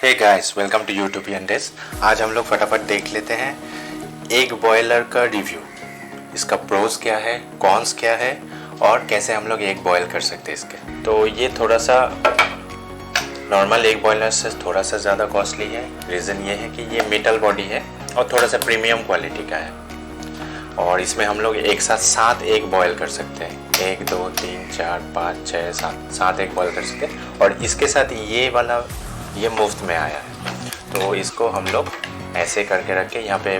Hey guys, welcome to YouTubian days. आज हम लोग फटाफट देख लेते हैं एग बॉयलर का रिव्यू। इसका प्रोज क्या है, कॉन्स क्या है और कैसे हम लोग एग बॉयल कर सकते हैं इसके। तो ये थोड़ा सा नॉर्मल एग बॉयलर से थोड़ा सा ज़्यादा कॉस्टली है। रीज़न ये है कि ये मेटल बॉडी है और थोड़ा सा प्रीमियम क्वालिटी का है और इसमें हम लोग एक साथ 7 एग बॉयल कर सकते हैं। 1 2 3 4 5 6 7 एग बॉयल कर सकते हैं और इसके साथ ये वाला ये मुफ्त में आया है। तो इसको हम लोग ऐसे करके रख के यहाँ पे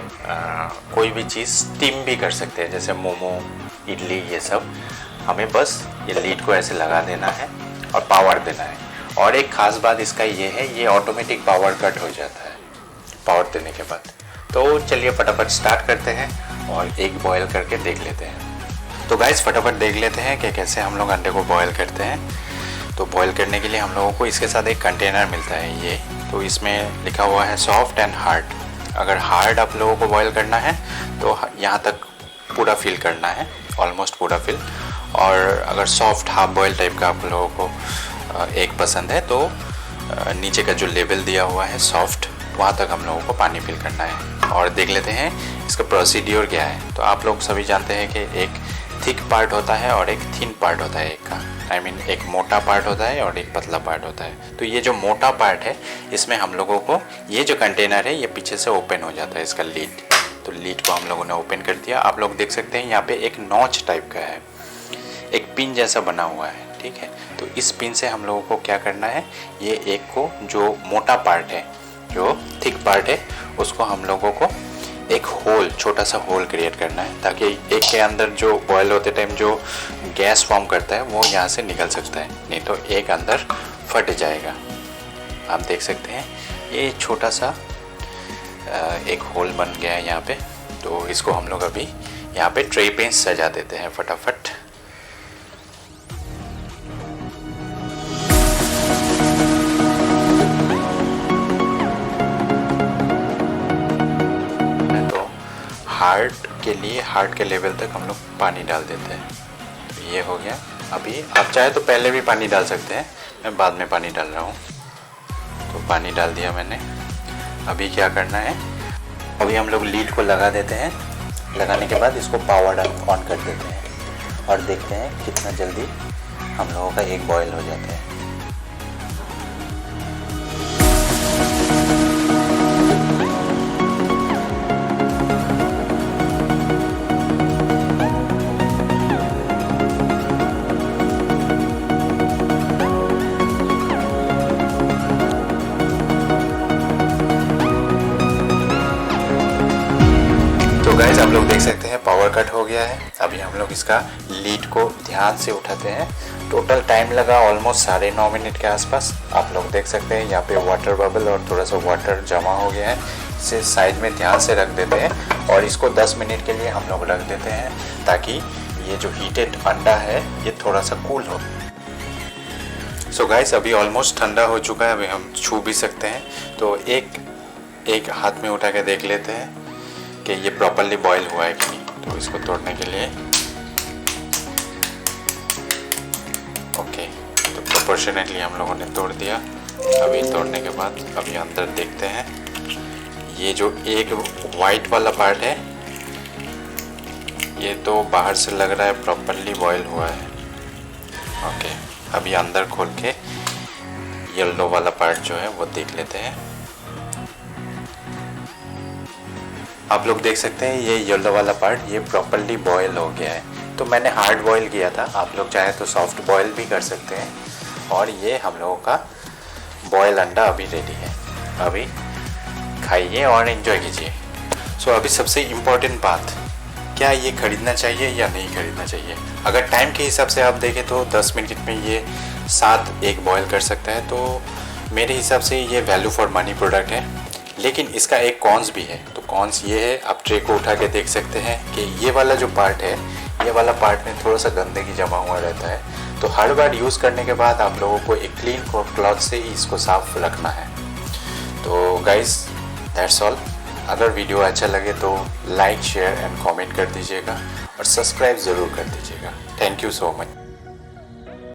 कोई भी चीज़ स्टीम भी कर सकते हैं, जैसे मोमो, इडली, ये सब। हमें बस ये लीड को ऐसे लगा देना है और पावर देना है। और एक ख़ास बात इसका ये है, ये ऑटोमेटिक पावर कट हो जाता है पावर देने के बाद। तो चलिए फटाफट स्टार्ट करते हैं और एग बॉयल करके देख लेते हैं। तो गाइस फटाफट देख लेते हैं कि कैसे हम लोग अंडे को बॉयल करते हैं। तो बॉयल करने के लिए हम लोगों को इसके साथ एक कंटेनर मिलता है ये। तो इसमें लिखा हुआ है सॉफ्ट एंड हार्ड। अगर हार्ड आप लोगों को बॉयल करना है तो यहाँ तक पूरा फिल करना है, ऑलमोस्ट पूरा फिल। और अगर सॉफ्ट हाफ बॉयल टाइप का आप लोगों को एक पसंद है तो नीचे का जो लेबल दिया हुआ है सॉफ्ट, वहाँ तक हम लोगों को पानी फिल करना है। और देख लेते हैं इसका प्रोसीड्योर क्या है। तो आप लोग सभी जानते हैं कि एक थिक पार्ट होता है और एक थिन पार्ट होता है एक का। एक मोटा पार्ट होता है और एक पतला पार्ट होता है। तो ये जो मोटा पार्ट है इसमें हम लोगों को ये जो कंटेनर है ये पीछे से ओपन हो जाता है इसका लीड। तो लीड को हम लोगों ने ओपन कर दिया। आप लोग देख सकते हैं यहाँ पे एक नॉच टाइप का है, एक पिन जैसा बना हुआ है, ठीक है। तो इस पिन से हम लोगों को क्या करना है, ये एक को जो मोटा पार्ट है, जो थिक पार्ट है, उसको हम लोगों को एक होल, छोटा सा होल क्रिएट करना है ताकि एक के अंदर जो बॉयल होते टाइम जो गैस फॉर्म करता है वो यहाँ से निकल सकता है, नहीं तो एक अंदर फट जाएगा। आप देख सकते हैं ये छोटा सा एक होल बन गया है यहाँ पे। तो इसको हम लोग अभी यहाँ पे ट्रे पे सजा देते हैं फटाफट। हार्ड के लेवल तक हम लोग पानी डाल देते हैं। तो ये हो गया। अभी आप चाहे तो पहले भी पानी डाल सकते हैं, मैं बाद में पानी डाल रहा हूँ। तो पानी डाल दिया मैंने। अभी क्या करना है, अभी हम लोग लीड को लगा देते हैं। लगाने के बाद इसको पावर ऑन कर देते हैं और देखते हैं कितना जल्दी हम लोगों का एग बॉयल हो जाता है। तो गाइस आप लोग देख सकते हैं पावर कट हो गया है। अभी हम लोग इसका लीड को ध्यान से उठाते हैं। टोटल टाइम लगा ऑलमोस्ट 9.5 मिनट के आसपास। आप लोग देख सकते हैं यहाँ पे वाटर बबल और थोड़ा सा वाटर जमा हो गया है। इसे साइड में ध्यान से रख देते हैं और इसको 10 मिनट के लिए हम लोग रख देते हैं ताकि ये जो हीटेड अंडा है ये थोड़ा सा कूल हो। सो गाइस अभी ऑलमोस्ट ठंडा हो चुका है, अभी हम छू भी सकते हैं। तो एक हाथ में उठा के देख लेते हैं कि ये प्रॉपरली बॉयल हुआ है कि नहीं। तो इसको तोड़ने के लिए ओके, तो प्रोपोर्शनेटली हम लोगों ने तोड़ दिया। अभी तोड़ने के बाद अभी अंदर देखते हैं। ये जो एक वाइट वाला पार्ट है ये तो बाहर से लग रहा है प्रॉपरली बॉयल हुआ है। ओके, अभी अंदर खोल के येलो वाला पार्ट जो है वो देख लेते हैं। आप लोग देख सकते हैं ये येलो वाला पार्ट ये प्रॉपरली बॉयल हो गया है। तो मैंने हार्ड बॉयल किया था, आप लोग चाहे तो सॉफ्ट बॉयल भी कर सकते हैं। और ये हम लोगों का बॉयल अंडा अभी रेडी है। अभी खाइए और एंजॉय कीजिए। सो अभी सबसे इम्पोर्टेंट बात, क्या ये ख़रीदना चाहिए या नहीं ख़रीदना चाहिए। अगर टाइम के हिसाब से आप देखें तो 10 मिनट में ये 7 एग बॉयल कर सकता है। तो मेरे हिसाब से ये वैल्यू फॉर मनी प्रोडक्ट है। लेकिन इसका एक कॉन्स भी है। तो कॉन्स ये है, आप ट्रे को उठा के देख सकते हैं कि ये वाला जो पार्ट है, ये वाला पार्ट में थोड़ा सा गंदगी जमा हुआ रहता है। तो हर बार यूज़ करने के बाद आप लोगों को एक क्लीन क्लॉथ से ही इसको साफ रखना है। तो गाइस दैट्स ऑल। अगर वीडियो अच्छा लगे तो लाइक, शेयर एंड कमेंट कर दीजिएगा और सब्सक्राइब ज़रूर कर दीजिएगा। Thank you so much.